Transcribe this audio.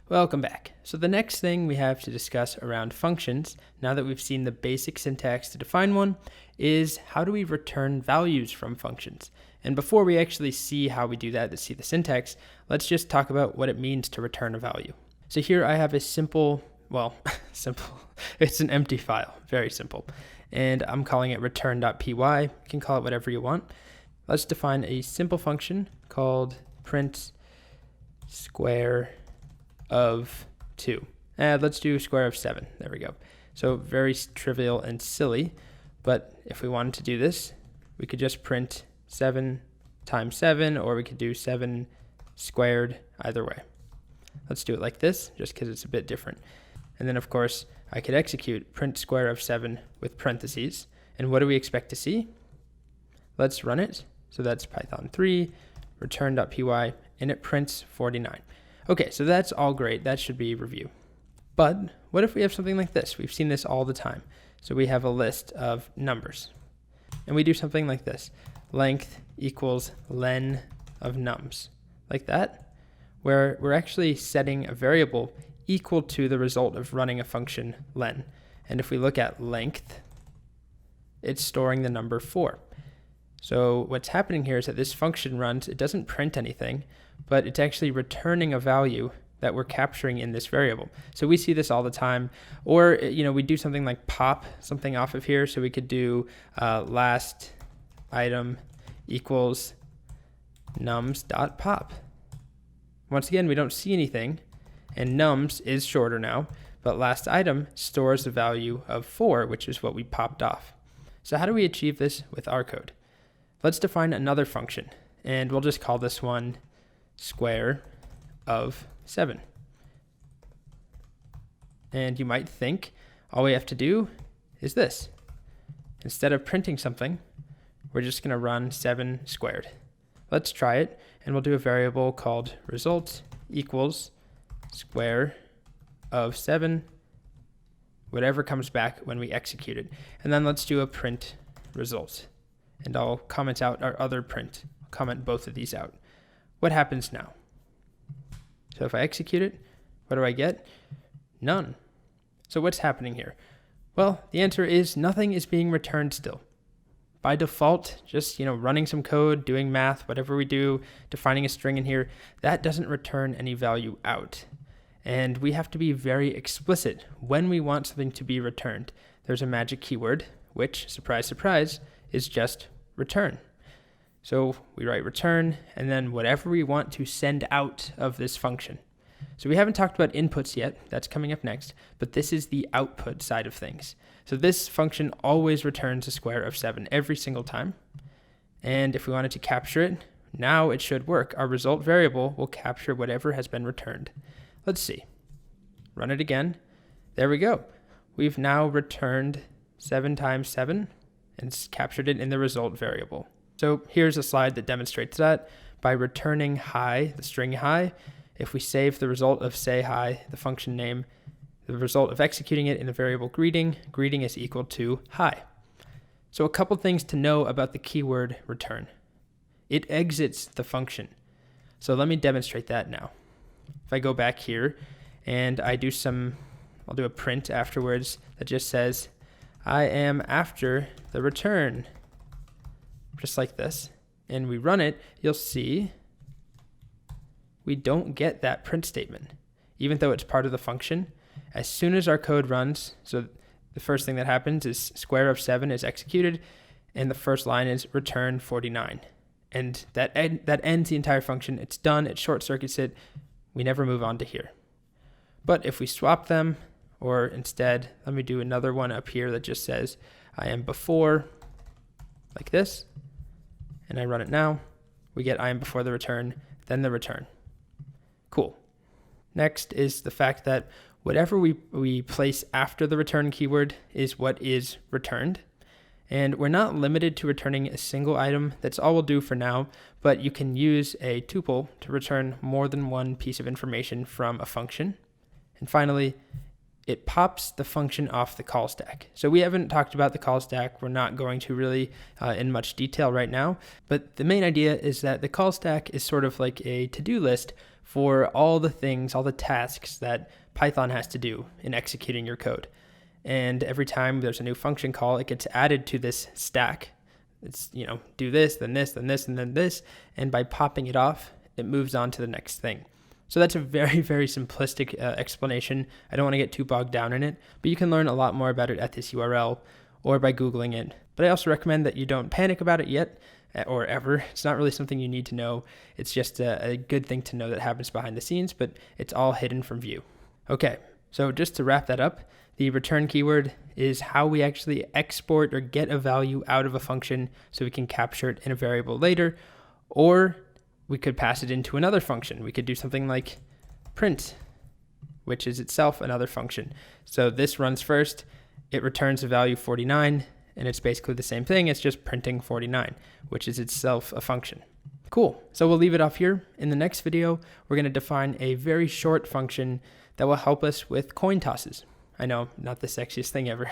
Welcome back. So the next thing we have to discuss around functions, now that we've seen the basic syntax to define one, is how do we return values from functions? And before we actually see how we do that, to see the syntax, let's just talk about what it means to return a value. So here I have a simple, it's an empty file, very simple. And I'm calling it return.py. You can call it whatever you want. Let's define a simple function called print square of 2. Let's do square of 7. There we go. So very trivial and silly, but if we wanted to do this, we could just print 7 times 7, or we could do 7 squared, either way. Let's do it like this, just because it's a bit different. And then of course, I could execute print square of 7 with parentheses. And what do we expect to see? Let's run it. So that's Python 3, return.py, and it prints 49. Okay, so that's all great. That should be review. But what if we have something like this? We've seen this all the time. So we have a list of numbers. And we do something like this. Length equals len of nums. Like that, where we're actually setting a variable equal to the result of running a function len. And if we look at length, it's storing the number 4. So what's happening here is that this function runs, it doesn't print anything, but it's actually returning a value that we're capturing in this variable. So we see this all the time. Or, we do something like pop something off of here. So we could do last item equals nums.pop. Once again, we don't see anything, and nums is shorter now, but last item stores the value of 4, which is what we popped off. So how do we achieve this with our code? Let's define another function, and we'll just call this one square of 7. And you might think all we have to do is this. Instead of printing something, we're just going to run 7 squared. Let's try it, and we'll do a variable called result equals square of 7, whatever comes back when we execute it. And then let's do a print result. And I'll comment out our other print. I'll comment both of these out. What happens now? So if I execute it, what do I get? None. So what's happening here? Well, the answer is nothing is being returned still. By default, just running some code, doing math, whatever we do, defining a string in here, that doesn't return any value out. And we have to be very explicit when we want something to be returned. There's a magic keyword, which, surprise, surprise, is just return. So we write return, and then whatever we want to send out of this function. So we haven't talked about inputs yet. That's coming up next. But this is the output side of things. So this function always returns a square of 7 every single time. And if we wanted to capture it, now it should work. Our result variable will capture whatever has been returned. Let's see. Run it again. There we go. We've now returned 7 times 7 and captured it in the result variable. So here's a slide that demonstrates that. By returning hi, the string hi, if we save the result of say hi, the function name, the result of executing it in the variable greeting is equal to hi. So a couple things to know about the keyword return. It exits the function. So let me demonstrate that now. If I go back here and I'll do a print afterwards that just says, I am after the return, just like this, and we run it, you'll see we don't get that print statement, even though it's part of the function. As soon as our code runs, so the first thing that happens is square of 7 is executed, and the first line is return 49. And that ends the entire function. It's done, it short circuits it, we never move on to here. But if we swap them, or instead, let me do another one up here that just says, I am before, like this, and I run it now, we get I am before the return, then the return. Cool. Next is the fact that whatever we place after the return keyword is what is returned. And we're not limited to returning a single item. That's all we'll do for now, but you can use a tuple to return more than one piece of information from a function. And finally, it pops the function off the call stack. So we haven't talked about the call stack. We're not going to really in much detail right now, but the main idea is that the call stack is sort of like a to-do list for all the things, all the tasks that Python has to do in executing your code. And every time there's a new function call, it gets added to this stack. It's, do this, then this, then this, and then this. And by popping it off, it moves on to the next thing. So that's a very, very simplistic explanation. I don't want to get too bogged down in it, but you can learn a lot more about it at this URL or by Googling it. But I also recommend that you don't panic about it yet or ever. It's not really something you need to know. It's just a good thing to know that happens behind the scenes, but it's all hidden from view. Okay, so just to wrap that up, the return keyword is how we actually export or get a value out of a function so we can capture it in a variable later, or we could pass it into another function. We could do something like print, which is itself another function. So this runs first, it returns a value 49, and it's basically the same thing. It's just printing 49, which is itself a function. Cool. So we'll leave it off here. In the next video, we're going to define a very short function that will help us with coin tosses. I know, not the sexiest thing ever.